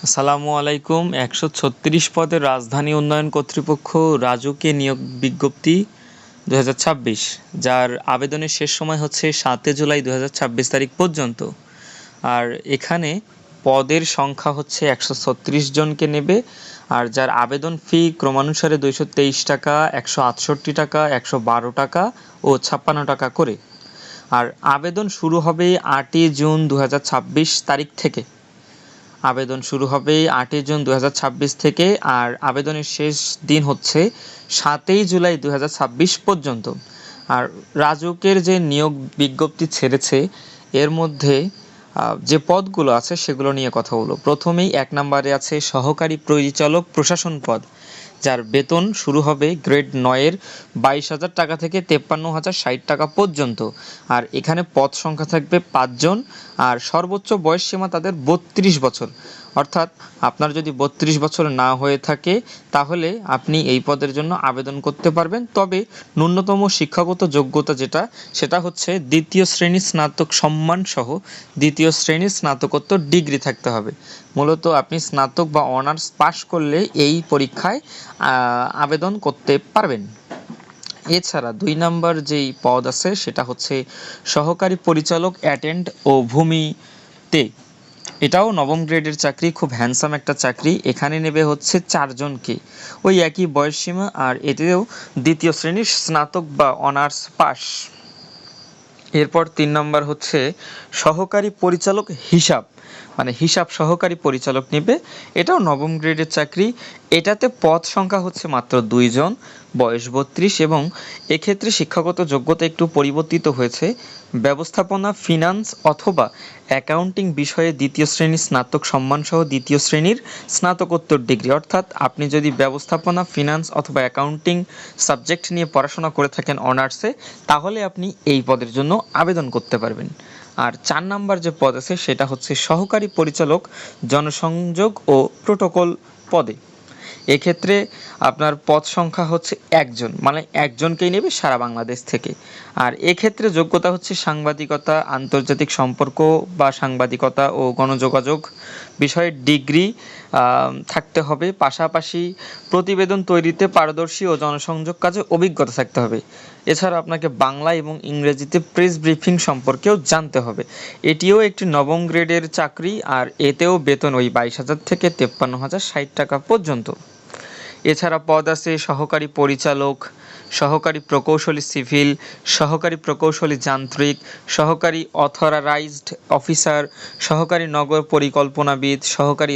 আসসালামু আলাইকুম। ১৩৬ পদের রাজধানী উন্নয়ন কর্তৃপক্ষ রাজুকে নিয়োগ বিজ্ঞপ্তি ২০২৬, যার আবেদনের শেষ সময় হচ্ছে ৭ জুলাই ২০২৬ তারিখ পর্যন্ত। আর এখানে পদের সংখ্যা হচ্ছে ১৩৬ জনকে নেবে। আর যার আবেদন ফি ক্রমানুসারে ২২৩ টাকা, ১৬৮ টাকা, ১১২ টাকা ও ৫৬ টাকা করে। আর আবেদন শুরু হবে ৮ই জুন ২০২৬ তারিখ থেকে। আবেদন শুরু হবে ৮ই জুন ২০২৬ থেকে, আর আবেদনের শেষ দিন হচ্ছে ৭ই জুলাই ২০২৬ পর্যন্ত। আর রাজুকের যে নিয়োগ বিজ্ঞপ্তি ছেড়েছে এর মধ্যে যে পদগুলো আছে সেগুলো নিয়ে কথা বলবো। প্রথমেই ১ নম্বরে আছে সহকারী পরিচালক প্রশাসন পদ, যার বেতন শুরু হবে গ্রেড ৯-এর ২২,০০০ টাকা থেকে ৫৩,০৬০ টাকা পর্যন্ত। আর এখানে পদ সংখ্যা থাকবে ৫ জন, আর সর্বোচ্চ বয়স সীমা তাদের ৩২ বছর। অর্থাৎ আপনার যদি ৩২ বছর না হয়ে থাকে তাহলে আপনি এই পদের জন্য আবেদন করতে পারবেন। তবে ন্যূনতম শিক্ষাগত যোগ্যতা সেটা হচ্ছে দ্বিতীয় শ্রেণীর স্নাতক সম্মানসহ দ্বিতীয় শ্রেণীর স্নাতকোত্তর ডিগ্রি থাকতে হবে। মূলত আপনি স্নাতক বা অনার্স পাশ করলে এই পরীক্ষায় আবেদন করতে পারবেন। এছাড়া ২ নম্বর যেই পদ আছে সেটা হচ্ছে সহকারী পরিচালক অ্যাটেন্ড ও ভূমিতে। এটাও নবম গ্রেডের চাকরি, খুব হ্যান্ডসাম একটা চাকরি। এখানে নেবে হচ্ছে 4 জনকে, ওই একই বয়সসীমা, আর এতেও দ্বিতীয় শ্রেণীর স্নাতক বা অনার্স পাস। এরপর ৩ নম্বর হচ্ছে সহকারী পরিচালক হিসাব, মানে হিসাব সহকারী পরিচালক নেবে। এটাও নবম গ্রেডের চাকরি। এটাতে পদ সংখ্যা হচ্ছে মাত্র 2 জন, বয়স 32, এবং এক্ষেত্রে শিক্ষাগত যোগ্যতা একটু পরিবর্তিত হয়েছে। ব্যবস্থাপনা, ফিনান্স অথবা অ্যাকাউন্টিং বিষয়ে দ্বিতীয় শ্রেণীর স্নাতক সম্মানসহ দ্বিতীয় শ্রেণীর স্নাতকোত্তর ডিগ্রি। অর্থাৎ আপনি যদি ব্যবস্থাপনা, ফিনান্স অথবা অ্যাকাউন্টিং সাবজেক্ট নিয়ে পড়াশোনা করে থাকেন অনার্সে, তাহলে আপনি এই পদের জন্য আবেদন করতে পারবেন। আর ৪ নাম্বার যে পদ আছে সেটা হচ্ছে সহকারী পরিচালক জনসংযোগ ও প্রোটোকল পদে। এক্ষেত্রে আপনার পদ সংখ্যা হচ্ছে ১ জন, মানে একজনকেই নেবে সারা বাংলাদেশ থেকে। আর এক্ষেত্রে যোগ্যতা হচ্ছে সাংবাদিকতা, আন্তর্জাতিক সম্পর্ক বা সাংবাদিকতা ও গণযোগাযোগ বিষয়ে ডিগ্রি থাকতে হবে। পাশাপাশি প্রতিবেদন তৈরিতে পারদর্শী ও জনসংযোগ কাজে অভিজ্ঞতা থাকতে হবে। এছাড়া আপনাকে বাংলা এবং ইংরেজিতে প্রেস ব্রিফিং সম্পর্কেও জানতে হবে। এটিও একটি নবম গ্রেডের চাকরি, আর এতেও বেতন ওই ২২,০০০ থেকে ৫৩,০৬০ টাকা পর্যন্ত। এছাড়া পদ আছে সহকারী পরিচালক, সহকারী প্রকৌশলী সিভিল, সহকারী প্রকৌশলী যান্ত্রিক, সহকারী অথরাইজড অফিসার, সহকারী নগর পরিকল্পনাবিদ, সহকারী